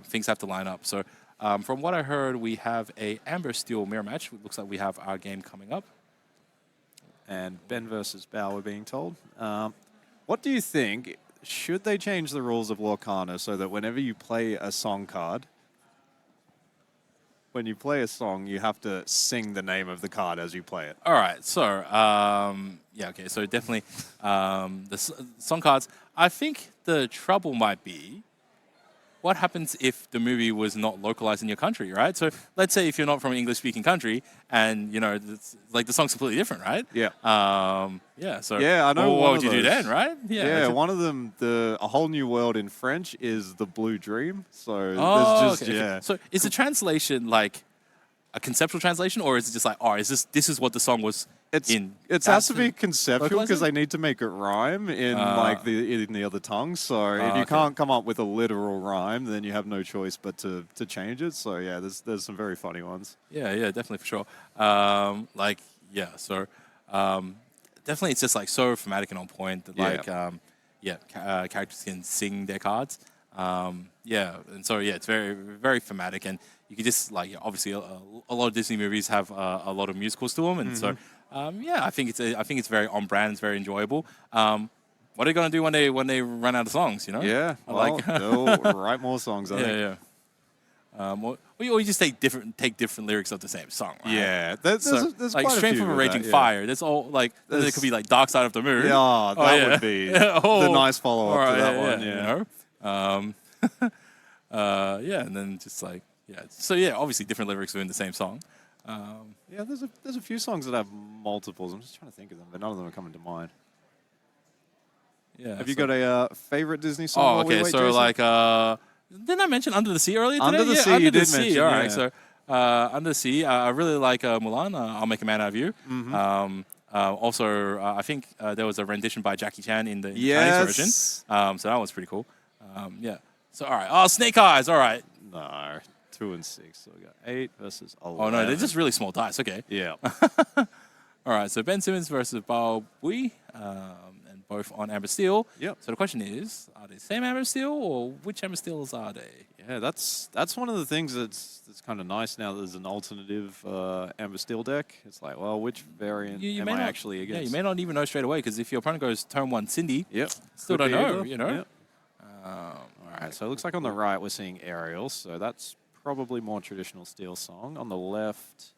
things have to line up. So from what I heard, we have a Amber Steel mirror match. It looks like we have our game coming up. And Ben versus Bao, we're being told. What do you think? Should they change the rules of Lorcana so that whenever you play a song card, when you play a song, you have to sing the name of the card as you play it? All right, so yeah, okay, so definitely song cards. I think the trouble might be what happens if the movie was not localized in your country, right? So let's say if you're not from an English-speaking country, and like the song's completely different, right? Yeah. Yeah. So yeah, I know. What would you do then, right? Yeah. One of them, A Whole New World in French is The Blue Dream. So there's just okay. So is the translation like a conceptual translation, or is it just like, oh, this is what the song was? It has to be conceptual because they need to make it rhyme in in the other tongue. So if you can't come up with a literal rhyme, then you have no choice but to change it. So yeah, there's some very funny ones. Yeah, definitely for sure. Definitely it's just like so thematic and on point that characters can sing their cards. And so it's very very thematic, and you can just obviously a lot of Disney movies have a lot of musicals to them, and so. I think it's very on brand. It's very enjoyable. What are they gonna do when they run out of songs? You know? Yeah, they'll write more songs. I think. Or you just take different lyrics of the same song. Right? Yeah, there's like quite Straight from a Raging Fire. That's all. Like there could be like Dark Side of the Moon. Yeah, that would be the nice follow up to that one. You know? And then just like So obviously different lyrics within the same song. There's a few songs that have multiples. I'm just trying to think of them, but none of them are coming to mind. Yeah. Have you got a favorite Disney song? Oh, okay. So Jason? Didn't I mention Under the Sea earlier today? Under the Sea, Under you the did Sea. mention. All right. So Under the Sea, I really like Mulan. I'll Make a Man Out of You. Also, I think there was a rendition by Jackie Chan in the Chinese version. So that was pretty cool. So all right. Oh, Snake Eyes. All right. No. 2 and 6. So we got 8 versus 11. Oh no, they're just really small dice. Okay. Yeah. All right. So Ben Simmons versus Bao Bui, and both on Amber Steel. Yep. So the question is, are they the same Amber Steel, or which Amber Steels are they? Yeah, that's one of the things that's kind of nice now that there's an alternative Amber Steel deck. It's like, well, which variant am I actually against? Yeah, you may not even know straight away, because if your opponent goes turn 1 Cindy, still don't know, you know? Yep. All right, so it looks like on the right we're seeing Ariel, so that's probably more traditional Steel song. On the left,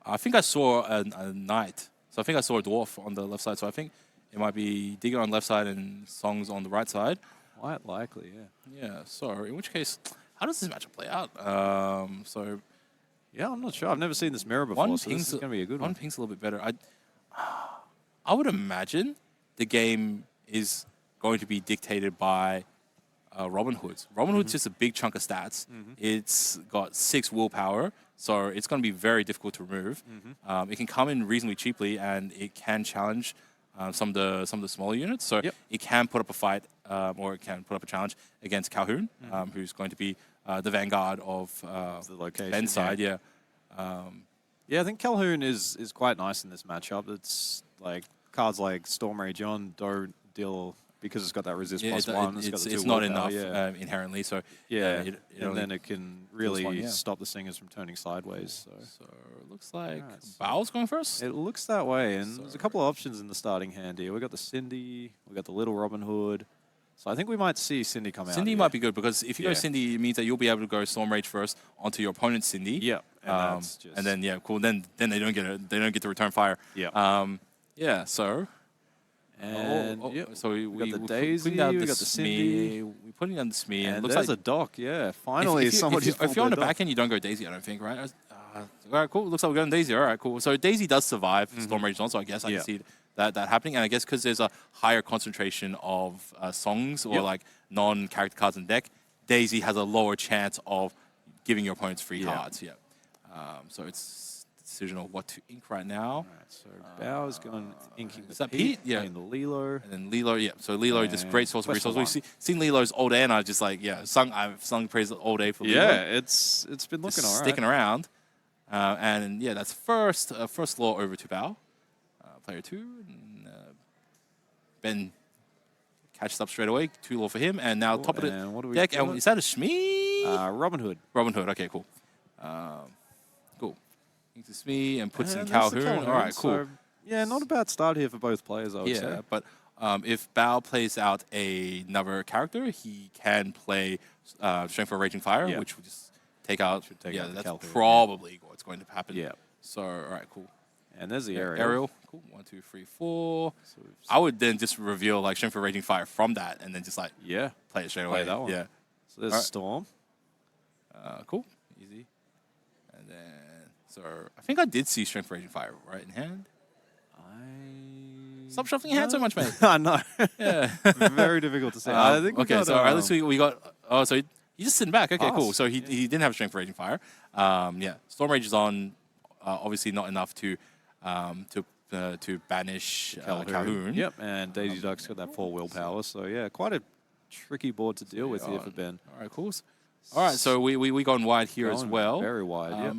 I think I saw a knight. So I think I saw a dwarf on the left side. So I think it might be Digger on the left side and songs on the right side. Quite likely, yeah. Yeah, so in which case, how does this matchup play out? Yeah, I'm not sure. I've never seen this mirror before, so this is going to be a good one. One ping's a little bit better. I would imagine the game is going to be dictated by Robin Hood's. Robin Hood's just a big chunk of stats. It's got 6 willpower, so it's going to be very difficult to remove. It can come in reasonably cheaply, and it can challenge some of the smaller units. So it can put up a fight, or it can put up a challenge against Calhoun, who's going to be the vanguard of the location, Ben's side. Yeah, I think Calhoun is quite nice in this matchup. It's like cards like Storm Rage On don't deal. Because it's got that resist +1. It's not enough inherently. So and then it can really stop the singers from turning sideways. So it looks like Bao's going first. It looks that way, and there's a couple of options in the starting hand here. We got the Cindy, we got the Little Robin Hood. So I think we might see Cindy come out. Cindy might be good, because if you go Cindy, it means that you'll be able to go Storm Rage first onto your opponent's Cindy. Yeah, and then cool. Then they don't get to return fire. Yeah. So. And so we got the Daisy, we got the Cindy. We're putting down the Smee. And looks there's like a dock, Finally, somebody's if you're on the back end, you don't go Daisy, I don't think, right? All right, cool. Looks like we're going Daisy. All right, cool. So Daisy does survive Storm Rage on, so I guess I can see that happening. And I guess because there's a higher concentration of songs or like non-character cards in the deck, Daisy has a lower chance of giving your opponents free cards. So it's decision of what to ink right now. All right, so Bao is going inking the Pete? Yeah. And the Lilo. And then Lilo, So Lilo, just great source of resources. We've seen Lilo's all day, and I just like, I've sung praise all day for Lilo. Yeah, it's been looking all right. Sticking around. And that's first law over to Bao. Player 2. And, Ben catches up straight away. 2 law for him. And now top of the deck. And is that a Shmee? Robin Hood. Robin Hood. Okay, cool. Cool. Into Smee and puts in And there's the Calhoun. All right, cool. So, yeah, not a bad start here for both players, I would say. Yeah, but if Bao plays out another character, he can play Strength for Raging Fire, which will just take out. Yeah, that's Calhoun, probably what's going to happen. Yeah. So, all right, cool. And there's the aerial. Aerial. Cool. 1, 2, 3, 4. So I would then just reveal like Strength for Raging Fire from that, and then just like play it straight away. That one. Yeah. So there's Storm. Cool. Easy. And then so I think I did see Strength for Raging Fire right in hand. Stop shuffling your hand so much, mate. I know. Yeah. Very difficult to say. I think okay, so at least we got. Oh, so he's just sitting back. Okay, cool. So he didn't have Strength for Raging Fire. Yeah, Storm Rage is on. Obviously, not enough to banish Calhoun. Yep, and Daisy Duck's got that 4 willpower. So yeah, quite a tricky board to deal with here for Ben. All right, cool. All right, so we gone wide here as well. Very wide.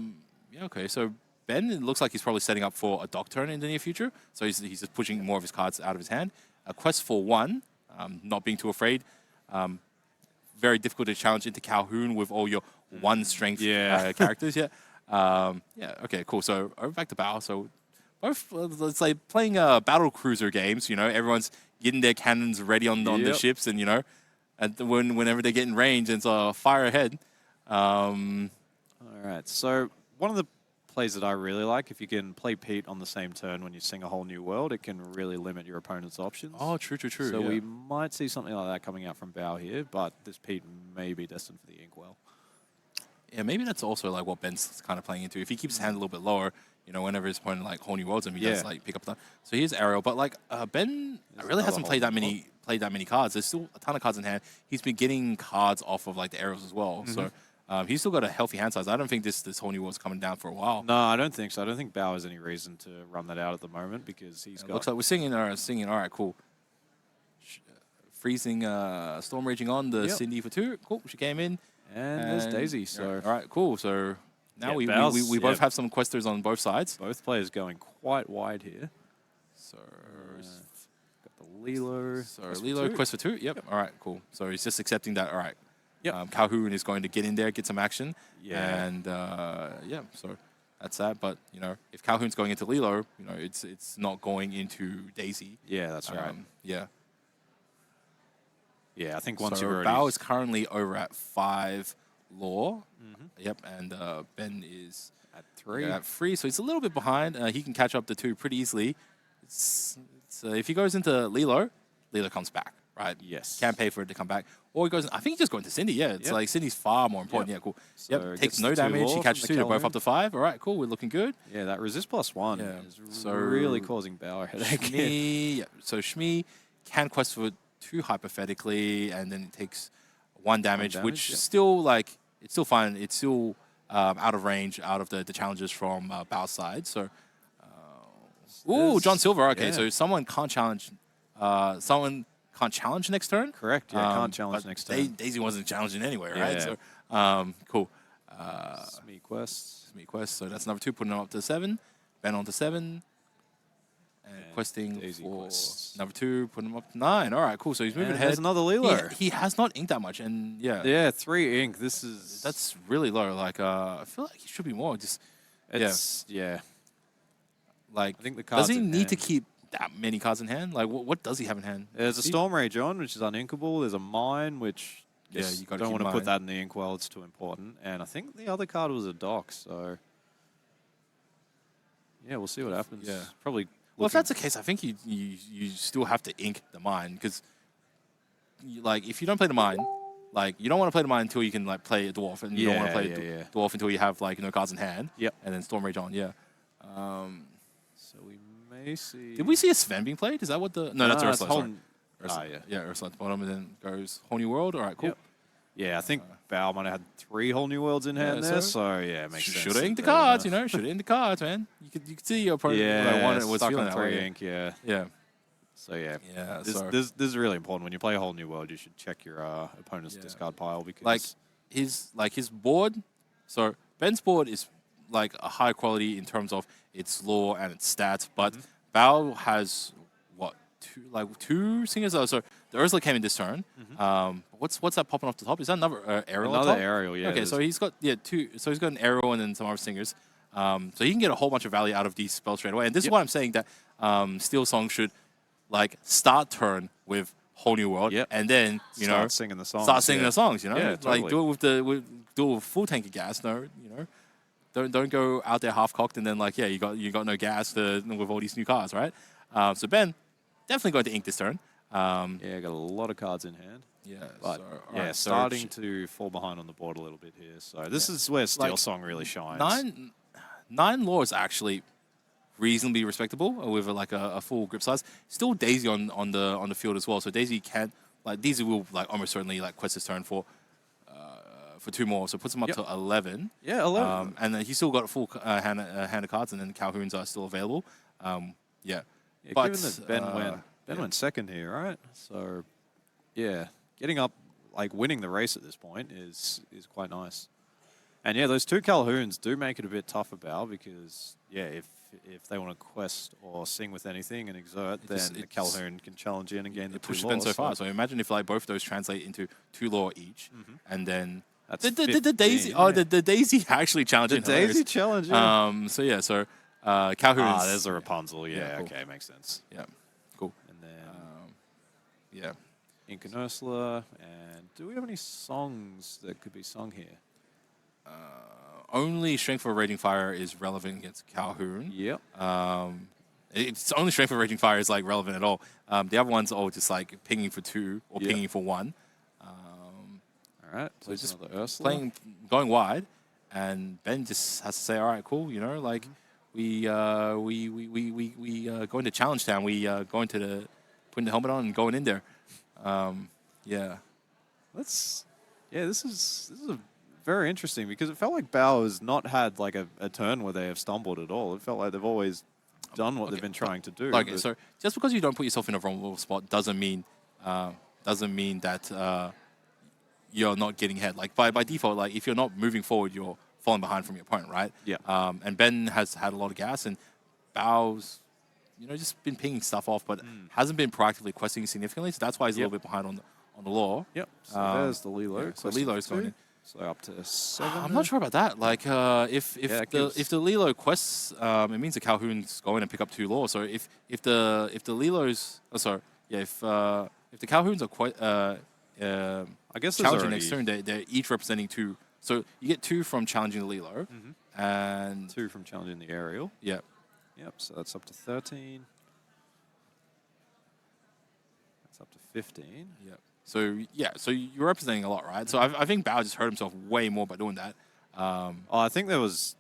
Yeah. Okay, so Ben, it looks like he's probably setting up for a dock turn in the near future. So he's just pushing more of his cards out of his hand. A quest for 1, not being too afraid. Very difficult to challenge into Calhoun with all your 1 strength characters. Yeah. Yeah. Okay. Cool. So over back to Bao. So both it's like playing battle cruiser games. You know, everyone's getting their cannons ready on the ships, and and whenever they get in range, it's fire ahead. All right. So one of the plays that I really like, if you can play Pete on the same turn when you sing a whole new world, it can really limit your opponent's options. Oh, true. So we might see something like that coming out from Bao here, but this Pete may be destined for the Inkwell. Yeah, maybe that's also like what Ben's kind of playing into. If he keeps his hand a little bit lower, whenever his opponent like whole new worlds, and he does like pick up that. So here's aerial, but like Ben really hasn't played that many cards. There's still a ton of cards in hand. He's been getting cards off of like the aerials as well. So he's still got a healthy hand size. I don't think this whole new world's coming down for a while. No, I don't think so. I don't think Bao has any reason to run that out at the moment because he's got. Looks like we're singing. All right, cool. Freezing, Storm Raging on the Cindy for 2. Cool, she came in. And there's Daisy. So all right, cool. So now we both have some questers on both sides. Both players going quite wide here. So got the Lilo. So Lilo quest for 2. Yep. All right, cool. So he's just accepting that. All right. Yep. Calhoun is going to get in there, get some action. Yeah. And so that's that. But if Calhoun's going into Lilo, it's not going into Daisy. Yeah, that's right. Yeah. Yeah, I think once so you've already... Bao is currently over at 5 lore. Yep, and Ben is at 3. At 3, so he's a little bit behind. He can catch up to 2 pretty easily. If he goes into Lilo comes back, right? Yes. Can't pay for it to come back. Or he goes, I think he's just going to Cindy, It's like Cindy's far more important. Yeah, cool. So takes no damage. He catches 2. They're both up to 5. All right, cool. We're looking good. Yeah, that resist +1 is really causing Bao a headache. So Shmi can quest for 2 hypothetically, and then it takes 1 damage, which still it's still fine. It's still out of range, out of the challenges from Bao's side. So, John Silver. Okay, so someone can't challenge. Someone can't challenge next turn. Correct. Yeah, can't challenge next turn. Daisy wasn't challenging anyway, right? So, cool. Smee quest. So that's number 2, putting him up to 7. Ben on to 7. And questing for number 2, putting him up to 9. All right, cool. So he's moving ahead. There's another Lilo. He has not inked that much, and yeah, 3 ink. That's really low. Like I feel like he should be more. Just Like, I think the cards does he need to keep that many cards in hand? Like, what does he have in hand? There's a Storm Rage on, which is uninkable. There's a Mine, which you don't want to put that in the Inkwell. It's too important. And I think the other card was a Dock. So yeah, we'll see what happens. Yeah, probably. Well, if that's the case, I think you still have to ink the Mine because, like, if you don't play the Mine, like, you don't want to play the Mine until you can like play a Dwarf, and you don't want to play Dwarf until you have like no cards in hand. Yep. And then Storm Rage on. Yeah. So we may see. Did we see a Sven being played? Is that what the? No, that's Ursula. Ursula. Ursula at the bottom, and then goes Whole New World. All right, cool. Yep. Yeah, I think Bao might have had 3 Whole New Worlds in hand there. So yeah, it makes sense. Should have inked the cards, Should have inked the cards, man. You could see your opponent. Yeah, was stuck feeling on 3 ink. Yeah. Yeah. So yeah. Yeah. This is really important. When you play a Whole New World, you should check your opponent's discard pile because his board. So Ben's board is like a high quality in terms of its lore and its stats, but Bao has two singers. So the Ursula came in this turn. What's that popping off the top? Is that another aerial? Another aerial, yeah. Okay, so he's got two. So he's got an aerial and then some other singers. So he can get a whole bunch of value out of these spells straight away. And this is why I'm saying that Steel Song should like start turn with Whole New World, and then start singing the songs. Start singing the songs. Totally. Like do it with full tank of gas. No, don't go out there half cocked and then like you got no gas with all these new cards, right? So Ben definitely going to ink this turn. Got a lot of cards in hand. Yeah, but right, starting to fall behind on the board a little bit here. So this is where Steel Song really shines. 9 lore is actually reasonably respectable with like a full grip size. Still Daisy on the field as well. So Daisy will like almost certainly like quest his turn for 2 more. So puts him up to 11. Yeah, 11. And then he's still got a full hand of cards, and then Calhoun's are still available. But given that Ben went second here, right? So getting up, like winning the race at this point is quite nice. And those 2 Calhouns do make it a bit tougher, Bao, because if they want to quest or sing with anything and exert, then the Calhoun can challenge in and gain the 2 push lore. Ben so far. So imagine if like both of those translate into 2 lore each, and then that's the Daisy. Oh, the Daisy actually challenging. The Daisy challenge. So Calhoun. There's a Rapunzel. Yeah, cool. okay, makes sense. Yeah, cool. And then Ink and Ursula. And do we have any songs that could be sung here? Only Strength for Raging Fire is relevant against Calhoun. Yep. It's only Strength for Raging Fire is like relevant at all. The other ones are just like pinging for 2 or pinging for 1. All right. So just going wide, and Ben just has to say, all right, cool. We going to Challenge Town. We going to putting the helmet on and going in there. This is a very interesting, because it felt like Bao has not had like a turn where they have stumbled at all. It felt like they've always done what they've been trying to do. Okay, so just because you don't put yourself in a vulnerable spot doesn't mean that you're not getting ahead. Like by default, like if you're not moving forward, you're falling behind from your opponent, right? Yeah. And Ben has had a lot of gas, and Bao's just been pinging stuff off, but hasn't been proactively questing significantly. So that's why he's a little bit behind on the lore. Yep. So there's the Lilo. So Lilo's going in. So up to 7. I'm not sure about that. Like, if the Lilo quests, it means the Calhoun's go in and pick up 2 lore. So if the Lilos, if the Calhoun's are quite, I guess challenging next turn, they're each representing 2. So you get 2 from challenging the Lilo, and 2 from challenging the aerial. Yeah. Yep. So that's up to 13. That's up to 15. Yep. So you're representing a lot, right? So I think Bao just hurt himself way more by doing that. I think there was,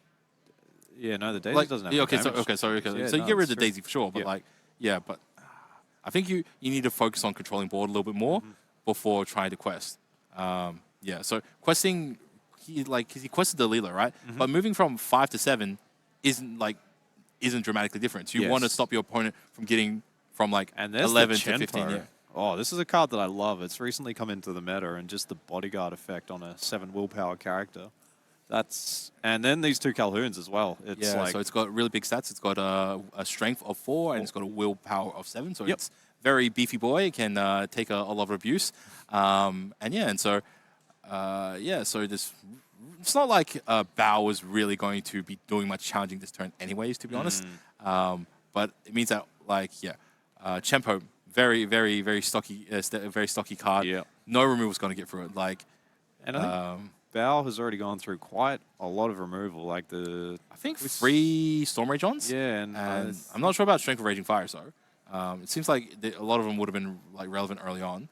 the Daisy doesn't have damage. So you get rid of the Daisy for sure, but but I think you need to focus on controlling board a little bit more before trying to quest. So questing, he quested the Lilo, right? But moving from 5 to 7 isn't dramatically different. So you want to stop your opponent from getting from 11 to 15. Yeah. Oh, this is a card that I love. It's recently come into the meta, and just the bodyguard effect on a 7 willpower character. And then these 2 Calhouns as well. So it's got really big stats. It's got a strength of 4 and it's got a willpower of 7. So it's very beefy boy. It can take a lot of abuse. So this. It's not like Bao was really going to be doing much challenging this turn, anyways. To be honest, but it means that Chempo. Very, very, very stocky, very stocky card. Yeah. No removal's going to get through it. And I think Bao has already gone through quite a lot of removal. I think 3 Storm Rage ons. Yeah, and I'm not sure about Strength of Raging Fire, though. It seems like a lot of them would have been relevant early on.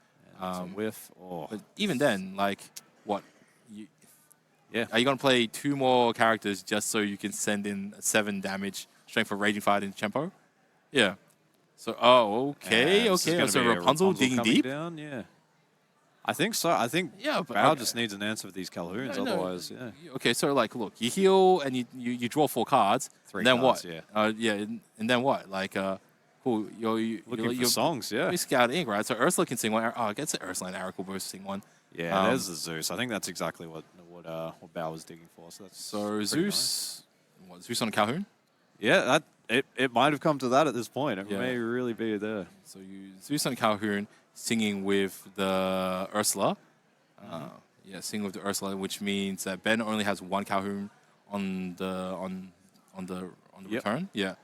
Whiff. But even then, what? Are you going to play 2 more characters just so you can send in a 7 damage Strength of Raging Fire into Chempo? Yeah. So, okay. So Rapunzel digging deep? Down, yeah. I think so. I think Bao just needs an answer for these Calhouns, otherwise, Okay, so, look, you heal and you draw 4 cards. 3 and then cards, what? And then what? Cool. You're looking for songs, basically out of ink, right? So Ursula can sing one. I guess Ursula and Eric will both sing one. Yeah, there's the Zeus. I think that's exactly what Bao was digging for. So Zeus... Nice. What, Zeus on a Calhoun? Yeah, it might have come to that at this point. It may really be there. So you Zeus and Calhoun singing with the Ursula. Yeah, singing with the Ursula, which means that Ben only has one Calhoun on the return. Yeah.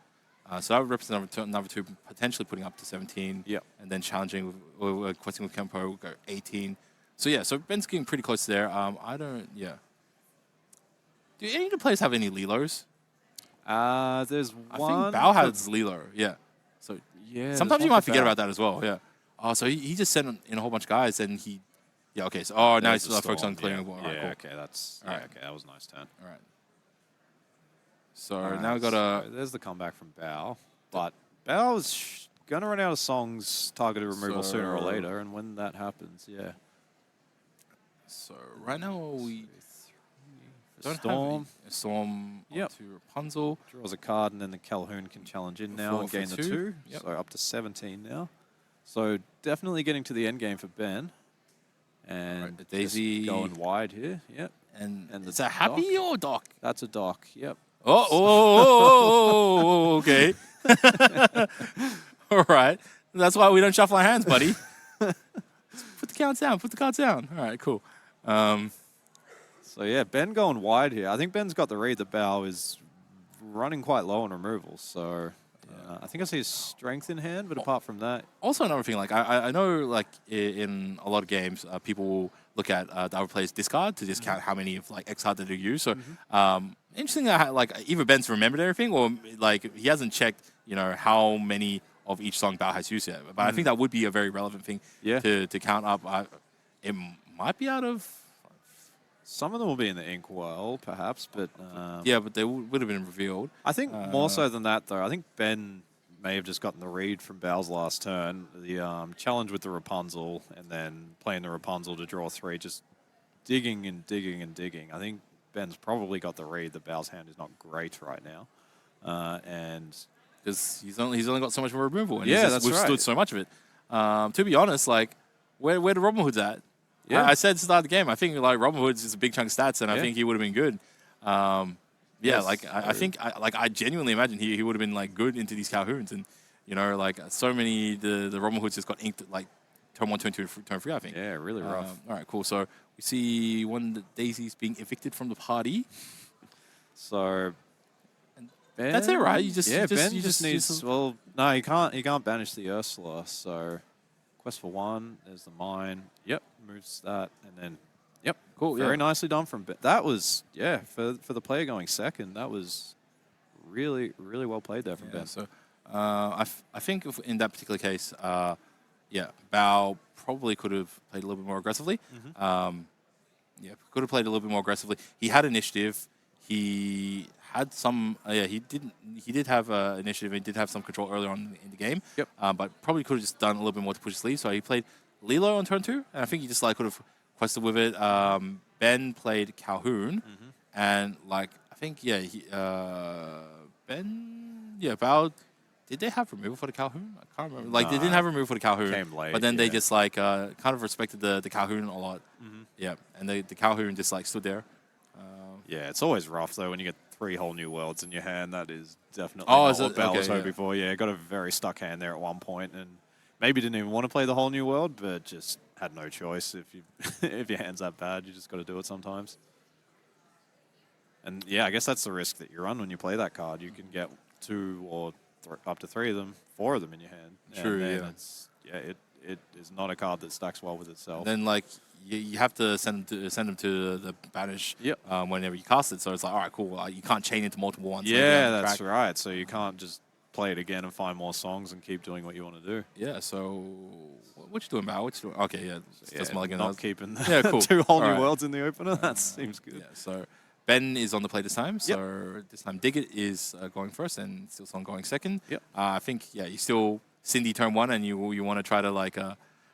So that would represent number 2 potentially putting up to 17. Yep. And then challenging with questing with Kempo, go 18. So yeah, so Ben's getting pretty close there. I don't. Yeah. Do any of the players have any Lilos? There's one. I think Bao has Lilo. Yeah. So yeah. Sometimes you might forget about that as well. Yeah. Oh, so he just sent in a whole bunch of guys, and he. Yeah. Okay. So now he's focused on clearing the ball. Yeah. Right, cool. Okay. That's. All right. Okay. That was a nice turn. All right. So now we got a. So there's the comeback from Bao, but Bao is gonna run out of songs targeted removal sooner or later, and when that happens, yeah. So right now we don't Storm. have a Storm to Rapunzel. Draws a card, and then the Calhoun can challenge in now and gain the 2. Yep. So up to 17 now. So definitely getting to the end game for Ben. And the Daisy going wide here. Yep. And is that happy or dock? That's a dock. Yep. Oh, okay. All right. That's why we don't shuffle our hands, buddy. Put the cards down. Put the cards down. All right, cool. So, yeah, Ben going wide here. I think Ben's got the read that Bao is running quite low on removals. So, I think I see his strength in hand, but apart from that... Also, another thing, like I know like in a lot of games, people will look at the other player's discard to just count how many of like X cards that they use. So, interesting that like either Ben's remembered everything or like he hasn't checked, how many of each song Bao has used yet. But I think that would be a very relevant thing to count up. It might be out of... Some of them will be in the Inkwell, perhaps, but... yeah, but they would have been revealed. I think more so than that, though. I think Ben may have just gotten the read from Bao's last turn. The challenge with the Rapunzel, and then playing the Rapunzel to draw 3, just digging and digging and digging. I think Ben's probably got the read that Bao's hand is not great right now. And... Because he's only got so much more removal, and that's withstood so much of it. To be honest, like, where the Robin Hood's at? Yeah. I said to start the game, I think like Robin Hood's is a big chunk of stats, and I think he would have been good. I think I genuinely imagine he would have been like good into these Calhouns, and like so many the Robin Hoods just got inked like turn 1, turn 2, turn 3. I think. Yeah, really rough. All right, cool. So we see one of the Daisies being evicted from the party. So Ben, that's it, right? You just needs. Well, no, he can't banish the Ursula. So quest for 1. There's the mine. Yep, moves that, and then. Yep, cool. Very nicely done from Ben. That was for the player going second. That was really well played there from Ben. So I think in that particular case, Bao probably could have played a little bit more aggressively. Could have played a little bit more aggressively. He had initiative. He had some. He did have initiative. He did have some control earlier on in the game. Yep. But probably could have just done a little bit more to push his sleeve. So he played Lilo on turn 2, and I think he just like could have quested with it. Ben played Calhoun, and like I think Bao. Did they have removal for the Calhoun? I can't remember. Like they didn't have removal for the Calhoun. Came late, but then they just like kind of respected the Calhoun a lot. Yeah, and the Calhoun just like stood there. It's always rough though when you get 3 whole new worlds in your hand. That is definitely not what Bao was hoping for. Yeah, got a very stuck hand there at one point, and maybe didn't even want to play the whole new world, but just had no choice. If you if your hand's that bad, you just got to do it sometimes. And I guess that's the risk that you run when you play that card. You can get 2 or up to 3 of them, 4 of them in your hand. True. It is not a card that stacks well with itself. And then like you have to send them to the banish whenever you cast it. So it's like, all right, cool. Like, you can't chain into multiple ones. Yeah, that's right. So you can't just play it again and find more songs and keep doing what you want to do. Yeah. So what you doing, Bao? What you doing? Okay. Yeah. Just not keeping cool. 2 whole new worlds in the opener. That seems good. Yeah. So Ben is on the play this time. So this time Diggit is going first and Steelsong going second. Yep. I think you still Cindy turn 1 and you want to try to like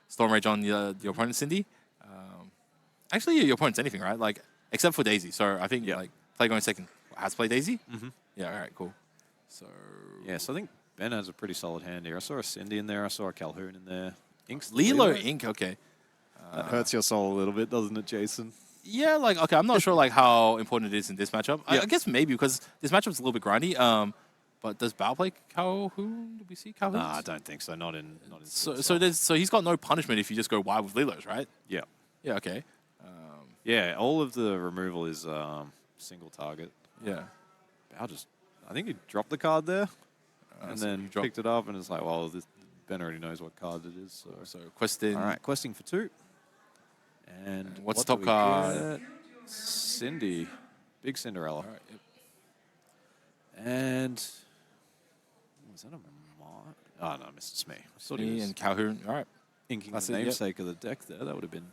Storm Rage on your opponent's Cindy. Actually, your opponent's anything, right? Like except for Daisy. So I think like play going second has to play Daisy. Yeah. All right. Cool. So so I think Ben has a pretty solid hand here. I saw a Cindy in there. I saw a Calhoun in there. Ink's Lilo Ink. Okay. That hurts your soul a little bit, doesn't it, Jason? Yeah. Like okay, I'm not sure like how important it is in this matchup. I guess maybe because this matchup's a little bit grindy. But does Bao play Calhoun? Did we see Calhoun? Nah, I don't think so. Not in. So he's got no punishment if you just go wide with Lilos, right? Yeah. Yeah. Okay. Yeah. All of the removal is single target. Yeah. Bao just. I think he dropped the card there, and so then picked it up, and it's like, well, Ben already knows what card it is. So questing. All right, questing for 2. And what's what top card? Cindy. Big Cinderella. All right. Yep. And was that a Mine? Oh no, Mr. Smee. I thought he was and Calhoun. All right. inking the namesake of the deck there. That would have been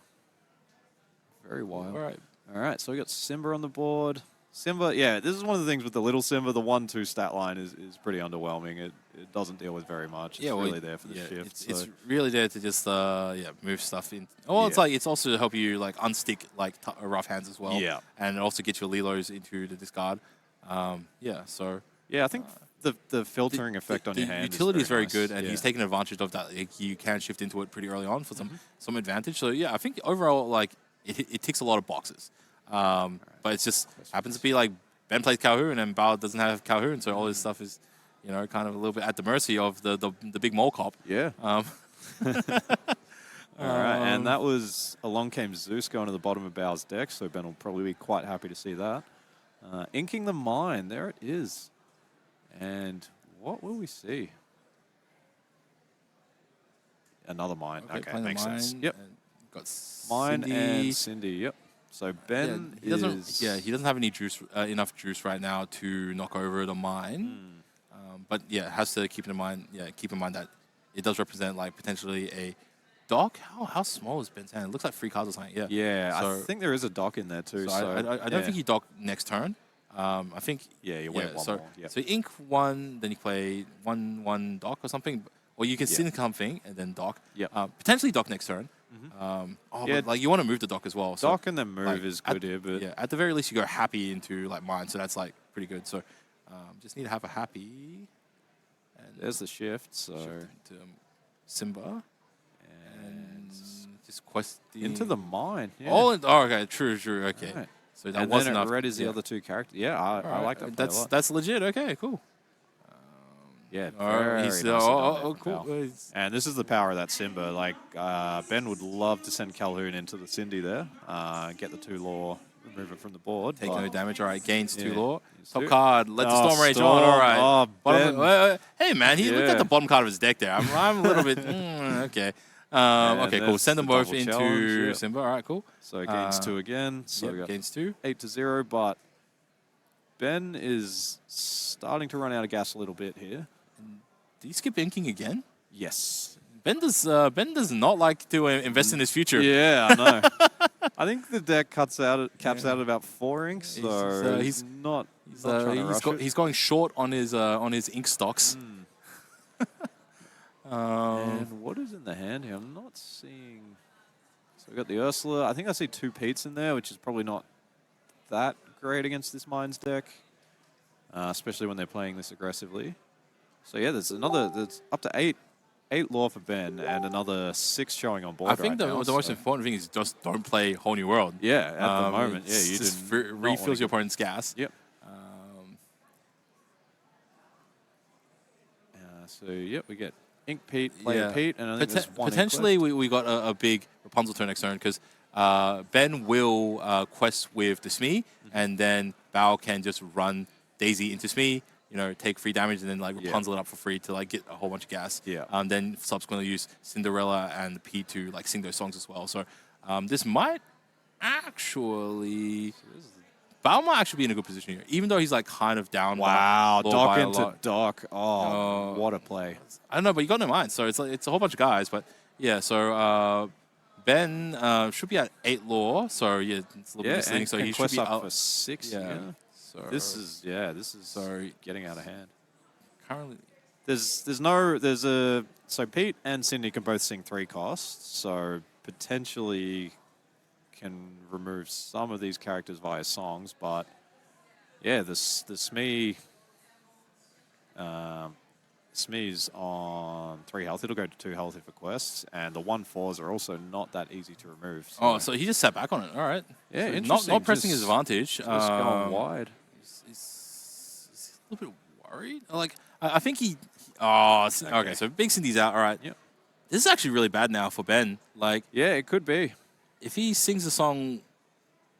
very wild. All right. All right, so we got Simba on the board. Simba, yeah, this is one of the things with the little Simba. The 1/2 stat line is pretty underwhelming. It doesn't deal with very much. It's really there for the shift. It's really there to just move stuff in. Well, it's also to help you like unstick like rough hands as well. Yeah, and also get your Lilos into the discard. So I think the filtering effect on your hand. The utility is very nice. good, and he's taking advantage of that. Like, you can shift into it pretty early on for some advantage. So yeah, I think overall like it ticks a lot of boxes. But it just happens to be like Ben plays Calhoun and Bao doesn't have Calhoun, so all this stuff is, kind of a little bit at the mercy of the big mole cop. Yeah. All right, and that was Along Came Zeus going to the bottom of Bao's deck, so Ben will probably be quite happy to see that. Inking the Mine, there it is. And what will we see? Another Mine. Okay, makes sense. Yep. Got Mine and Cindy, yep. So Ben he doesn't have any juice, enough juice right now to knock over the Mine. But yeah, has to keep in mind that it does represent like potentially a dock. How small is Ben's hand? It looks like 3 cards or something. Yeah. Yeah, so, I think there is a dock in there too. So I don't think you dock next turn. I think you wait one more. Yep. So ink 1, then you play 1/1 dock or something, or you can sink something and then dock. Yeah. Potentially dock next turn. But like you want to move the dock as well. So dock and then move is good here, but at the very least you go happy into like Mine, so that's like pretty good. So just need to have a happy. And there's the shift. So shift into Simba and just questing into the Mine. Yeah. Okay, true. Okay, right. So that wasn't enough. Red is the other 2 characters. Yeah, I like that. That's legit. Okay, cool. Yeah, cool. And this is the power of that Simba. Like, Ben would love to send Calhoun into the Cindy there, get the 2 lore, remove it from the board. Take no damage. All right, gains 2 lore. Top card, let the Storm Rage on. All right. Ben. Hey, man, he looked at the bottom card of his deck there. I'm a little bit, okay. Okay, cool. Send them both into Simba. All right, cool. So it gains 2 again. So we got gains 2. 8-0, but Ben is starting to run out of gas a little bit here. Did he skip inking again? Yes. Ben does not like to invest in his future. Yeah, I know. I think the deck caps out at about 4 inks, so he's not trying to rush it. He's going short on his ink stocks. And what is in the hand here? I'm not seeing. So we got the Ursula. I think I see 2 Petes in there, which is probably not that great against this Mines deck, especially when they're playing this aggressively. So yeah, there's up to 8 lore for Ben and another 6 showing on board. I think the most important thing is just don't play Whole New World. Yeah, at the moment, you just refills your opponent's gas. Yep. So yep, we get Ink Pete, Player Pete, and I think there's 1 potentially we got a big Rapunzel turn next turn because Ben will quest with the Smee, and then Bao can just run Daisy into Smee. Take free damage and then like Rapunzel it up for free to like get a whole bunch of gas. Yeah. Then subsequently use Cinderella and Pete to like sing those songs as well. So this might actually Bao might actually be in a good position here, even though he's like kind of down. Wow, dock into dock. Oh, what a play! I don't know, but you got no mind. So it's a whole bunch of guys, but yeah. So Ben should be at 8 lore. So yeah, it's a little bit misleading. So he should be up for 6. Yeah. So this is getting out of hand. Currently, so Pete and Cindy can both sing 3 costs, so potentially can remove some of these characters via songs, but yeah, the Smee Smee's on 3 health. It'll go to 2 health for quests, and the 1/4s are also not that easy to remove. So. So he just sat back on it. All right. Yeah, so interesting. Not pressing his advantage. Just going wide. He's a little bit worried. Like, I think he. Oh, okay. So Big Cindy's out. All right. Yep. This is actually really bad now for Ben. Like, yeah, it could be. if he sings the song,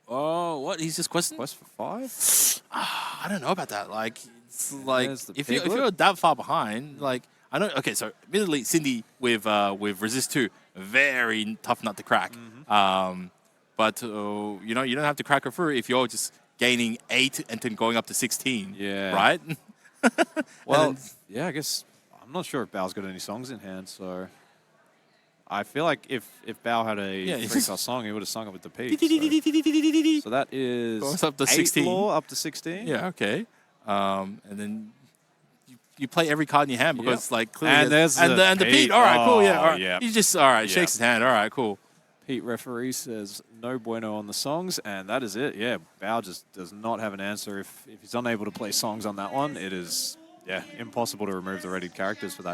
oh, what? He's just questing? Quest for 5? I don't know about that. Like, it's like if Piglet. you're that far behind, like I know. Okay, so admittedly, Cindy with Resist 2, very tough nut to crack. But you know, you don't have to crack her through if you're just gaining 8 and then going up to 16. Yeah. Right. Well, yeah, I guess I'm not sure if Bao's got any songs in hand, so I feel like if Bao had a three-star song, he would have sung it with the P. So that is goes up to 16. Lore up to 16. Yeah. Okay. And then you play every card in your hand because like clearly and there's the Pete. All right, cool. Yeah. All right. Yeah. He just shakes his hand. All right, cool. Pete referee says no bueno on the songs, and that is it. Yeah, Bao just does not have an answer. If he's unable to play songs on that one, it is impossible to remove the rated characters for that.